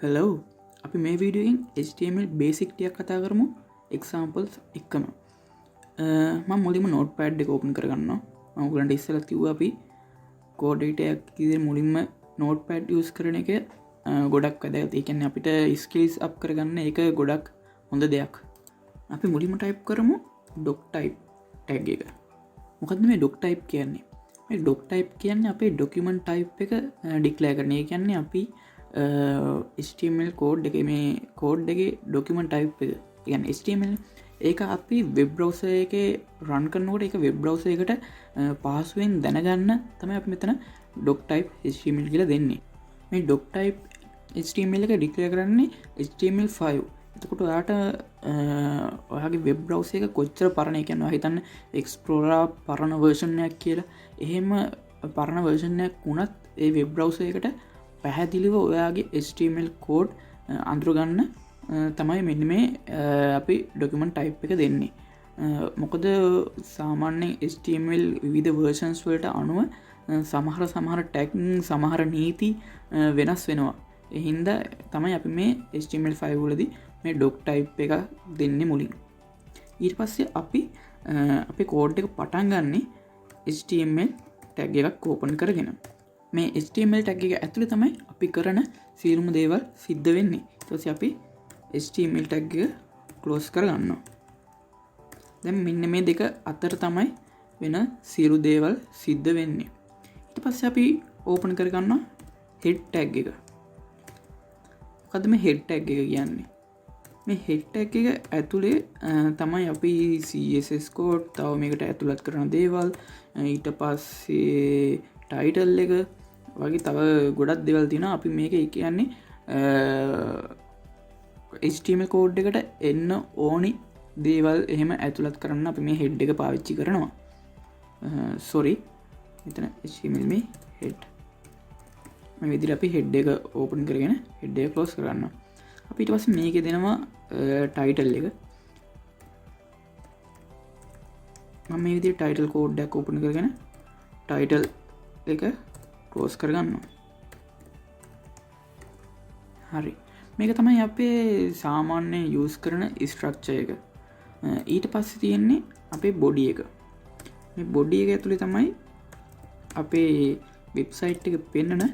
Hello අපි මේ වීඩියෝෙන් HTML basic ටිකක් කතා කරමු එක්සාම්පල්ස් එක්කම මම මුලින්ම නෝට්පෑඩ් එක ඕපන් කරගන්නවා මම ඔයගලන්ට ඉස්සෙල්ලා කිව්වා අපි කෝඩ් එඩිටර් එකේ මුලින්ම නෝට්පෑඩ් යූස් කරන එක ගොඩක් වැදගත්. ඒ කියන්නේ අපිට ස්කිල්ස් අප් කරගන්න ඒක ගොඩක් හොඳ දෙයක්. අපි මුලින්ම ටයිප් කරමු doc type tag එක. මොකද්ද මේ doc type කියන්නේ? මේ doc type කියන්නේ අපේ document type එක ඩික්ලෙයාර් කරන. ඒ කියන්නේ අපි HTML කෝඩ් එක මේ කෝඩ් එකේ document type එක. ඒ කියන්නේ HTML ඒක අපි වෙබ් බ්‍රවුසර් එකේ රන් කරනකොට ඒක වෙබ් බ්‍රවුසර් එකට පහසුවෙන් දැනගන්න තමයි අපි මෙතන doc type HTML කියලා දෙන්නේ. මේ doc type HTML එක ඩික්ලෙයාර් කරන්නේ HTML5. එතකොට ඔයාට ඔයාගේ වෙබ් බ්‍රවුසර් එක කොච්චර පරණ, ඒ කියන්නේ ඔයා හිතන්න Explorer පරණ version එකක් කියලා. එහෙම පරණ version එකක් වුණත් ඒ වෙබ් බ්‍රවුසර් එකට පැහැදිලිව ඔයාගේ HTML කෝඩ් අඳුරගන්න තමයි මෙන්න මේ අපි document type එක දෙන්නේ. මොකද සාමාන්‍යයෙන් HTML විවිධ versions වලට අනුව සමහර tag සමහර නීති වෙනස් වෙනවා. ඒ හින්දා තමයි අපි මේ HTML5 වලදී මේ doc type එක දෙන්නේ මුලින්. ඊට පස්සේ අපි අපේ කෝඩ් එක පටන් ගන්නෙ HTML tag එකක් ඕපන් කරගෙන. මේ HTML tag එක ඇතුලේ තමයි අපි කරන සියලුම දේවල් සිද්ධ වෙන්නේ. ඊට පස්සේ අපි HTML tag එක ක්ලෝස් කරගන්නවා. දැන් මෙන්න මේ දෙක අතර තමයි වෙන සියලු දේවල් සිද්ධ වෙන්නේ. ඊට පස්සේ අපි ඕපන් කරගන්නවා head tag එක. මොකද්ද මේ head tag එක කියන්නේ? මේ head tag එක ඇතුලේ තමයි අපි CSS කෝඩ්, තව මේකට ඇතුළත් කරන දේවල්, ඊට පස්සේ ටයිටල් එක වගේ තව ගොඩක් දේවල් තියෙනවා. අපි මේක කියන්නේ HTML කෝඩ් එකට එන්න ඕනි දේවල් එහෙම ඇතුළත් කරන්න අපි මේ head එක පාවිච්චි කරනවා. මෙතන HTML මේ head. මේ විදිහට අපි head එක ඕපන් කරගෙන head එක ක්ලෝස් කරගන්නවා. අපි ඊට පස්සේ මේකේ දෙනවා ටයිටල් එක. මම මේ විදිහට ටයිටල් කෝඩ් එකක් ඕපන් කරගෙන ටයිටල් එක ක්ලෝස් කරගන්නවා. හරි. මේක තමයි අපේ සාමාන්‍ය යූස් කරන ස්ට්‍රක්චර් එක. ඊට පස්සේ තියෙන්නේ අපේ බොඩි එක. මේ බොඩි එක ඇතුලේ තමයි අපේ වෙබ්සයිට් එක පෙන්නන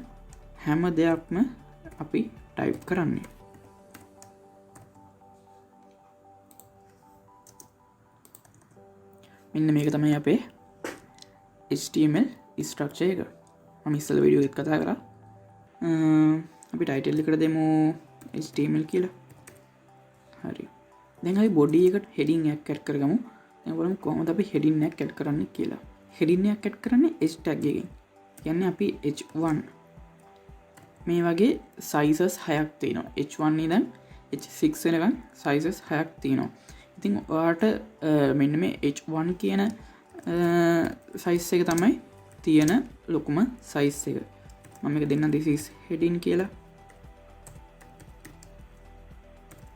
හැම දෙයක්ම අපි ටයිප් කරන්නේ. මෙන්න මේක තමයි අපේ HTML ස්ට්‍රක්චර් එක. මම ඉස්සෙල්ලා වීඩියෝ එකක් කතා කරා. අපි ටයිටල් එකට දෙමු HTML කියලා. හරි. දැන් අපි බොඩි එකට heading එකක් ඇඩ් කරගමු. දැන් බලමු කොහොමද අපි heading එකක් ඇඩ් කරන්නේ කියලා. heading එකක් ඇඩ් කරන්නේ h tag එකෙන්. කියන්නේ අපි h1 මේ වගේ sizes 6ක් තියෙනවා. h1 ඉඳන් h6 වෙනකන් sizes 6ක් තියෙනවා. ඉතින් ඔයාට මෙන්න මේ h1 කියන size එක තමයි තියෙන ලොකුම size එක. මම මේක දෙන්නම් this is heading කියලා.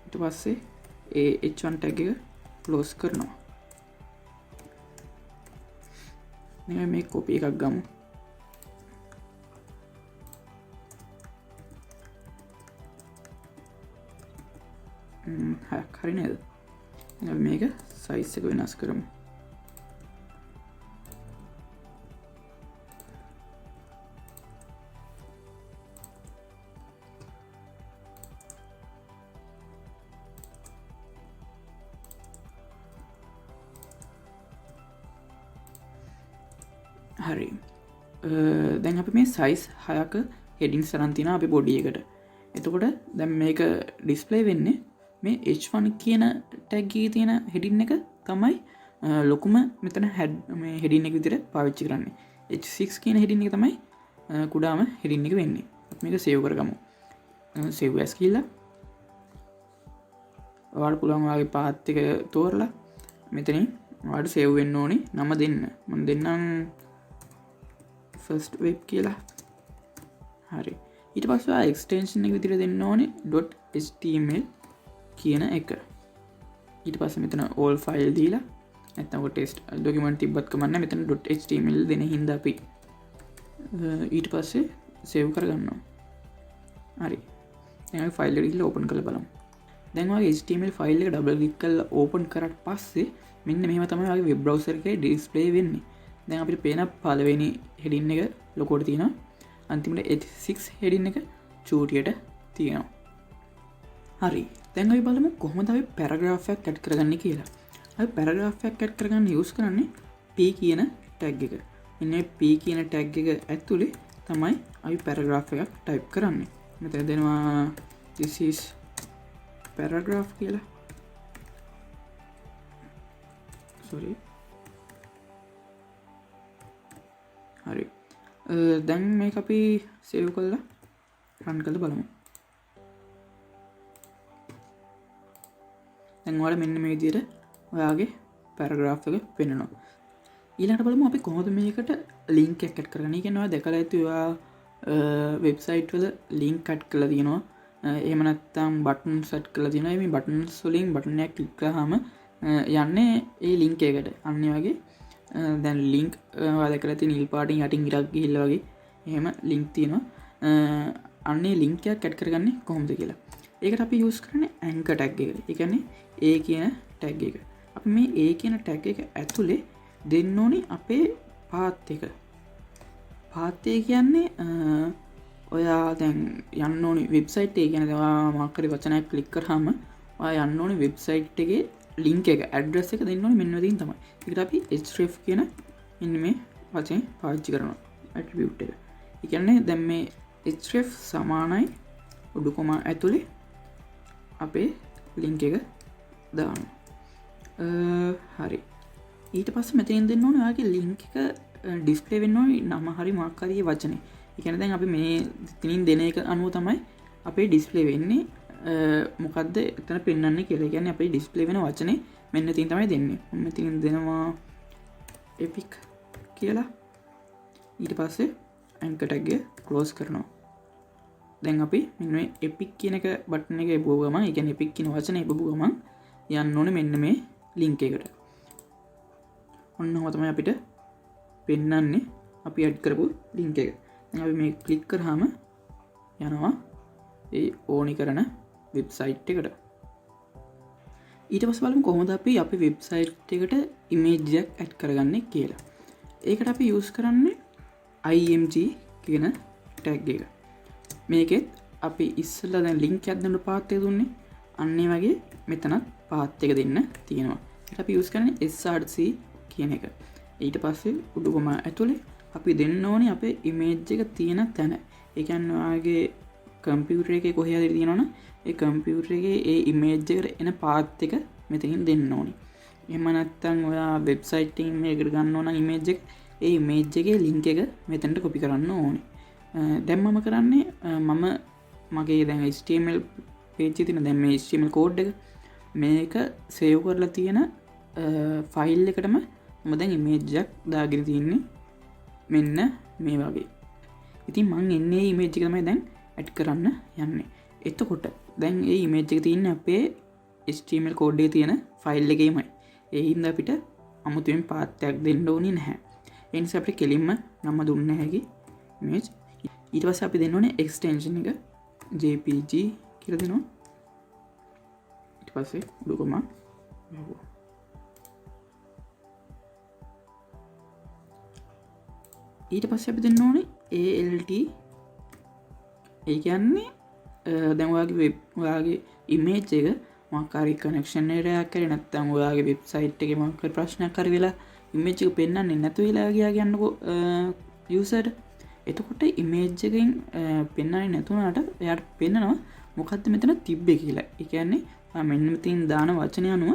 ඊට පස්සේ ඒ h1 tag එක close කරනවා. දැන් මේ copy එකක් ගමු. හරි නේද? මේක size එක වෙනස් කරමු. හරි. දැන් අපි මේ size 6ක headings අරන් තියනවා අපේ body එකට. එතකොට දැන් මේක display වෙන්නේ මේ h1 කියන tag එකේ තියෙන heading එක තමයි ලොකුම මෙතන මේ heading එක විදිහට පාවිච්චි කරන්නේ. h6 කියන heading එක තමයි කුඩාම heading එක වෙන්නේ. අපි මේක save කරගමු. save as කියලා. ඔයාලට පුළුවන් ඔයාගේ path එක තෝරලා මෙතනින් ඔයාලට save වෙන්න ඕනේ නම දෙන්න. මම දෙන්නම් first web කියලා. හරි. ඊට පස්සේ ඔයා extension එක විදිහට දෙන්න ඕනේ .html කියන එක. ඊට පස්සේ මෙතන all file දීලා නැත්නම් ඔය test document තිබ්බත් කමක් නැහැ. මෙතන .html දෙන හින්දා අපි ඊට පස්සේ save කරගන්නවා. හරි. දැන් අපි ෆයිල් එක ගිහලා ඕපන් කරලා බලමු. දැන් ඔයාගේ HTML ෆයිල් එක ඩබල් ක්ලික් කරලා ඕපන් කරාට පස්සේ මෙන්න මෙහෙම තමයි ඔයාගේ වෙබ් බ්‍රවුසර් එකේ ඩිස්ප්ලේ වෙන්නේ. දැන් අපිට පේන පළවෙනි හෙඩින් එක ලොකෝට තියෙනවා. අන්තිමට H6 හෙඩින් එක චූටියට තියෙනවා. හරි. දැන් අපි බලමු කොහොමද අපි පැරග්‍රාෆ් එකක් ඇඩ් කරගන්නේ කියලා. අපි පැරග්‍රාෆ් එකක් ඇඩ් කරගන්න යූස් කරන්නේ p කියන ටැග් එක. මෙන්න p කියන ටැග් එක ඇතුලේ තමයි අපි පැරග්‍රාෆ් එකක් ටයිප් කරන්නේ. මෙතන දෙනවා this is paragraph කියලා. sorry. හරි. දැන් මේක අපි සේව් කරලා රන් කරලා බලමු. දැන් ඔයාලා මෙන්න මේ විදිහට ඔයාගේ පැරග්‍රාෆ් එක පෙන්වනවා. ඊළඟට බලමු අපි කොහොමද මේකට ලින්ක් එකක් ඇඩ් කරගන්නේ. කියන්නේ ඔයා දැකලා ඇති ඔයා වෙබ්සයිට් වල ලින්ක් ඇඩ් කරලා තියෙනවා. එහෙම නැත්නම් බටන්ස් ඇඩ් කරලා තියෙනවා. මේ බටන්ස් වලින් බටන් එකක් ක්ලික් කරාම යන්නේ ඒ ලින්ක් එකට. අන්න ඒ වගේ දැන් ලින්ක් ඔයා දැකලා තියෙන නිල් පාටින් යටින් ඉරක් ගිහිල්ලා වගේ එහෙම ලින්ක් තියෙනවා. අන්නේ ලින්ක් එකක් ඇඩ් කරගන්නේ කොහොමද කියලා. ඒකට අපි යූස් කරන්නේ ඇන්කර් ටැග් එක. ඒ කියන්නේ A කියන ටැග් එක. අපි මේ A කියන ටැග් එක ඇතුලේ දෙන්න ඕනේ අපේ පාත් එක. පාත් එක කියන්නේ ඔයා දැන් යන්න ඕනේ වෙබ්සයිට් එක. කියන්නේ ඔයා මොකක් හරි වචනයක් ක්ලික් කරාම ඔයා යන්න ඕනේ වෙබ්සයිට් එකේ ලින්ක් එක ඇඩ්‍රස් එක දෙන්න ඕනේ මෙන්න මෙතනින් තමයි. ඒකට අපි href කියන මෙන්න මේ වචනේ පාවිච්චි කරනවා ඇට්‍රිබියුට් එක. ඒ කියන්නේ දැන් මේ href සමානයි උඩු කොමා ඇතුලේ අපේ ලින්ක් එක දානවා. හරි. ඊට පස්සේ මෙතනින් දෙන්න ඕනේ ඔයාගේ ලින්ක් එක ඩිස්ප්ලේ වෙන්න ඕනේ නම හරි මොකක් හරි වචනේ. ඒ කියන්නේ දැන් අපි මේ තනින් දෙන එක අනුව තමයි අපේ ඩිස්ප්ලේ වෙන්නේ මොකද්ද එතන පෙන්වන්නේ කියලා. ඒ කියන්නේ අපේ ඩිස්ප්ලේ වෙන වචනේ මෙන්න තින් තමයි දෙන්නේ. මෙතනින් දෙනවා epic කියලා. ඊට පස්සේ anchor tag එක close කරනවා. දැන් අපි මෙන්න මේ epic කියන එක බටන් එක එබුව ගමන්, ඒ කියන්නේ epic කියන වචනේ එබුව ගමන් යන්න ඕනේ මෙන්න මේ link එකට. ඔන්නම තමයි අපිට පෙන්වන්නේ අපි ඇඩ් කරපු link එක. දැන් අපි මේ ක්ලික් කරාම යනවා ඒ ඕනි කරන වෙබ්සයිට් එකට. ඊට පස්සේ බලමු කොහොමද අපි අපේ වෙබ්සයිට් එකට ඉමේජ් එකක් ඇඩ් කරගන්නේ කියලා. ඒකට අපි යූස් කරන්නේ img කියන ටැග් එක. මේකෙත් අපි ඉස්සෙල්ලා දැන් ලින්ක් එකක් දෙන්න පාත් එක දුන්නේ. අන්න ඒ වගේ මෙතනත් පාත් එක දෙන්න තියෙනවා. ඒකට අපි යූස් කරන්නේ src කියන එක. ඊට පස්සේ උඩු කොම ඇතුලේ අපි දෙන්න ඕනේ අපේ ඉමේජ් එක තියෙන තැන. ඒ කියන්නේ ඔයාගේ කම්පියුටර් එකේ කොහේ හරි තියෙනවනම් ඒ කම්පියුටර් එකේ ඒ ඉමේජ් එකට එන පාත් එක මෙතනින් දෙන්න ඕනේ. එහෙම නැත්නම් ඔයා වෙබ්සයිට් එකකින් මේකට ගන්න ඕන ඉමේජ් එක, ඒ ඉමේජ් එකේ ලින්ක් එක මෙතනට කොපි කරන්න ඕනේ. දැන් මම කරන්නේ මම මගේ දැන් HTML page එකේ තියෙන දැන් මේ HTML code එක මේක සේව් කරලා තියෙන ෆයිල් එකටම මම දැන් ඉමේජ් එකක් දාගෙන තියන්නේ මෙන්න මේ වගේ. ඉතින් මම එන්නේ ඉමේජ් එක තමයි දැන් ඇඩ් කරන්න යන්නේ. එතකොට දැන් මේ ඉමේජ් එක තියෙන්නේ අපේ HTML code එකේ තියෙන ෆයිල් එකේමයි. ඒ හින්දා අපිට අමුතුවෙන් පාත් එකක් දෙන්න ඕනේ නැහැ. ඒ නිසා අපිට කෙලින්ම නම දුන්න හැකි image. ඊට පස්සේ අපි දෙන්න ඕනේ extension එක jpg කියලා දෙනවා. ඊට පස්සේ උඩු කොමා ඊට පස්සේ අපි දෙන්න ඕනේ alt. ඒ කියන්නේ දැන් ඔයාගේ ඉමේජ් එක මොකක් හරි කනෙක්ෂන් එකක් කරේ නැත්නම් ඔයාගේ වෙබ්සයිට් එකේ මොකක් හරි ප්‍රශ්නයක් හරි වෙලා ඉමේජ් එක පෙන්වන්නේ නැතු වෙලා ගියා කියන්නකෝ යූසර්ට. එතකොට ඉමේජ් එකෙන් පෙන්වන්නේ නැතුණාට එයාට පෙන්නනවා මොකද්ද මෙතන තිබ්බේ කියලා. ඒ කියන්නේ මෙන්න මෙතන දාන වචනය අනුව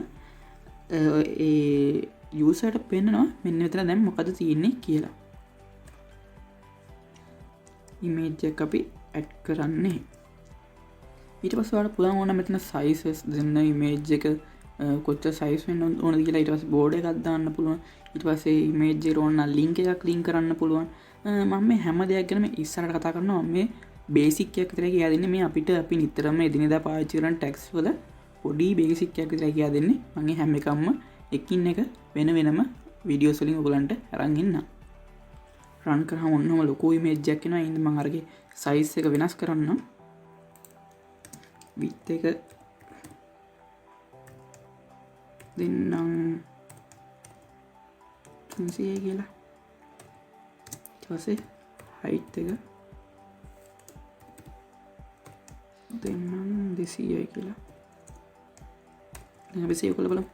ඒ යූසර්ට පෙන්නනවා මෙන්න මෙතන දැන් මොකද්ද තියෙන්නේ කියලා. ඉමේජ් එක අපි ඇඩ් කරන්නේ. ඊට පස්සේ ඔයාලට පුළුවන් ඕන මෙතන sizes දෙන්න ඉමේජ් එක කොච්චර size වෙන්න ඕනද කියලා. ඊට පස්සේ බෝඩ් එකක් දාන්න පුළුවන්. ඊට පස්සේ ඉමේජ් එකට ඕන ලින්ක් එකක් ලින්ක් කරන්න පුළුවන්. මම මේ හැම දෙයක් ගැනම ඉස්සරහට කතා කරනවා. මේ බේසික් එකක් විතරයි කියලා දෙන්නේ. මේ අපිට අපි නිතරම එදිනෙදා පාවිච්චි කරන ටැග්ස් වල පොඩි බේසික් එකක් විතරයි කියලා දෙන්නේ. මම හැම එකක්ම එකින් එක වෙන වෙනම වීඩියෝස් වලින් ඔයගලන්ට අරන් ඉන්නම්. රන් කරාම ඔන්නම ලොකු ඉමේජ් එකක් එනවා. ඉතින් මම අරගේ size එක වෙනස් කරන්නම්. විත් එක දෙන්නම් 300 කියලා. ඊට පස්සේ height එක දෙන්නම් 200 කියලා. දැන් අපි සේව් කරලා බලමු.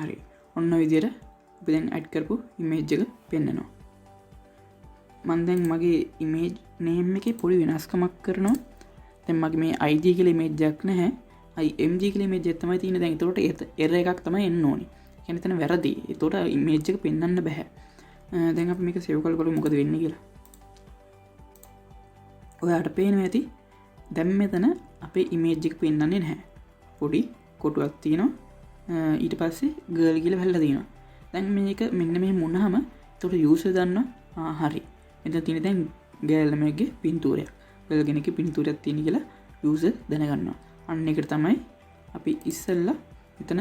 හරි. ඔන්න ඔය විදිහට අපි දැන් ඇඩ් කරපු ඉමේජ් එක පෙන්නනවා. මම දැන් මගේ ඉමේජ් නේම් එකේ පොඩි වෙනස්කමක් කරනවා. දැන් මගේ මේ id කියලා ඉමේජ් එකක් නැහැ. img කියලා ඉමේජ් එකක් තමයි තියෙන්නේ. දැන් ඒතකොට error එකක් තමයි එන්න ඕනේ. කියන්නේ එතන වැරදි. ඒතකොට ඉමේජ් එක පෙන්වන්න බෑ. දැන් අපි මේක සේව් කරලා බලමු මොකද වෙන්නේ කියලා. ඔයාලට පේනවා ඇති දැන් මෙතන අපේ ඉමේජ් එක පෙන්වන්නේ නැහැ. පොඩි කොටුවක් තියෙනවා. ඊට පස්සේ ගර්ල් කියලා වැල්ලා තියෙනවා. දැන් මේක මෙන්න මෙහෙම වුණාම ඒතකොට යූසර් දන්නවා හරි. මෙතන තියෙන දැන් ගර්ල් ළමයිගේ පින්තූරයක්. ගර්ල් කෙනෙක්ගේ පින්තූරයක් තියෙන කියලා යූසර් දැනගන්නවා. අන්න ඒකට තමයි අපි ඉස්සෙල්ලා මෙතන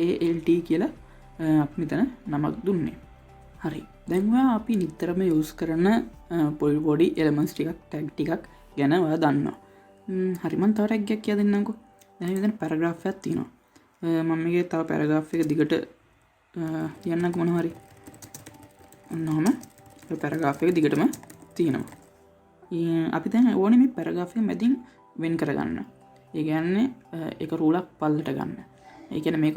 ALT කියලා අපි මෙතන නමක් දුන්නේ. හරි. දැන් ඔයා අපි නිතරම යූස් කරන පොඩි එලිමන්ට්ස් ටිකක් ටැග් ටිකක් ගැන ඔයා දන්නවා. හරි මම තව ටැග් එකක් කියලා දෙන්නම්කෝ. දැන් මෙතන පැරග්‍රාෆ් එකක් තියෙනවා. මම මේකේ තව පැරග්‍රාෆ් එක දිගට යන්නක මොනවා හරි. ඔන්නෝම පැරග්‍රාෆ් එක දිගටම තියෙනවා. අපි දැන් ඕනේ මේ පැරග්‍රාෆ් එක මැදින් වෙන් කරගන්න. ඒ කියන්නේ ඒක රූලක් පල්ලට ගන්න. ඒ කියන්නේ මේක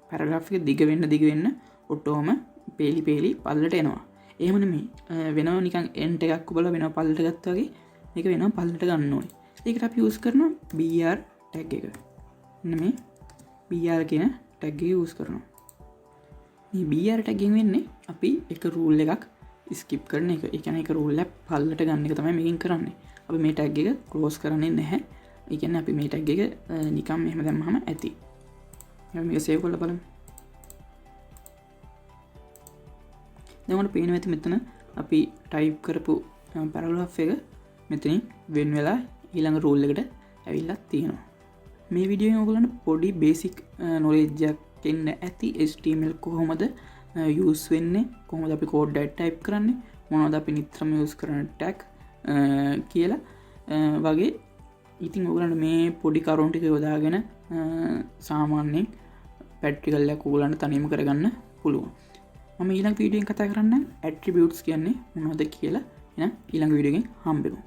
පැරග්‍රාෆ් එක දිග වෙන්න ඔටෝම පේලි පල්ලට එනවා. එහෙම නෙමෙයි. වෙනව නිකන් එන්ට් එකක් ඔබලා වෙනව පල්ලට ගත්තා වගේ මේක වෙනව පල්ලට ගන්න ඕනේ. ඒකට අපි යූස් කරනවා br ටැග් එක. මේ br කියන ටැග් එක යූස් කරනවා. මේ br ටැග් එකෙන් වෙන්නේ අපි එක රූල් එකක් ස්කිප් කරන එක. ඒ කියන්නේ එක රූල් එක පල්ලට ගන්න එක තමයි මේකෙන් කරන්නේ. අපි මේ ටැග් එක ක්ලෝස් කරන්නේ නැහැ. ඒ කියන්නේ අපි මේ ටැග් එක නිකන් මෙහෙම දැම්මම ඇති. අපි මේක සේව් කරලා බලමු. දැන් ඔන්න පේනවා ඇති මෙතන අපි ටයිප් කරපු පැරග්‍රාෆ් එක මෙතනින් වෙන් වෙලා ඊළඟ රූල් එකට ඇවිල්ලා තියෙනවා. මේ වීඩියෝ එකෙන් ඔයගොල්ලන්ට පොඩි බේසික් නොලෙජ් එකක් එන්න ඇති HTML කොහොමද යූස් වෙන්නේ, කොහොමද අපි කෝඩ් එක ටයිප් කරන්නේ, මොනවද අපි නිතරම යූස් කරන ටැග් කියලා වගේ. ඉතින් ඔයගොල්ලන්ට මේ පොඩි කරුණු ටික යොදාගෙන සාමාන්‍යයෙන් ප්‍රැක්ටිකල් එකක් ඔයගොල්ලන්ට තනියම කරගන්න පුළුවන්. මම ඊළඟ වීඩියෝ එකෙන් කතා කරන්නම් ඇට්‍රිබියුට්ස් කියන්නේ මොනවද කියලා. එහෙනම් ඊළඟ වීඩියෝ එකෙන් හම්බෙමු.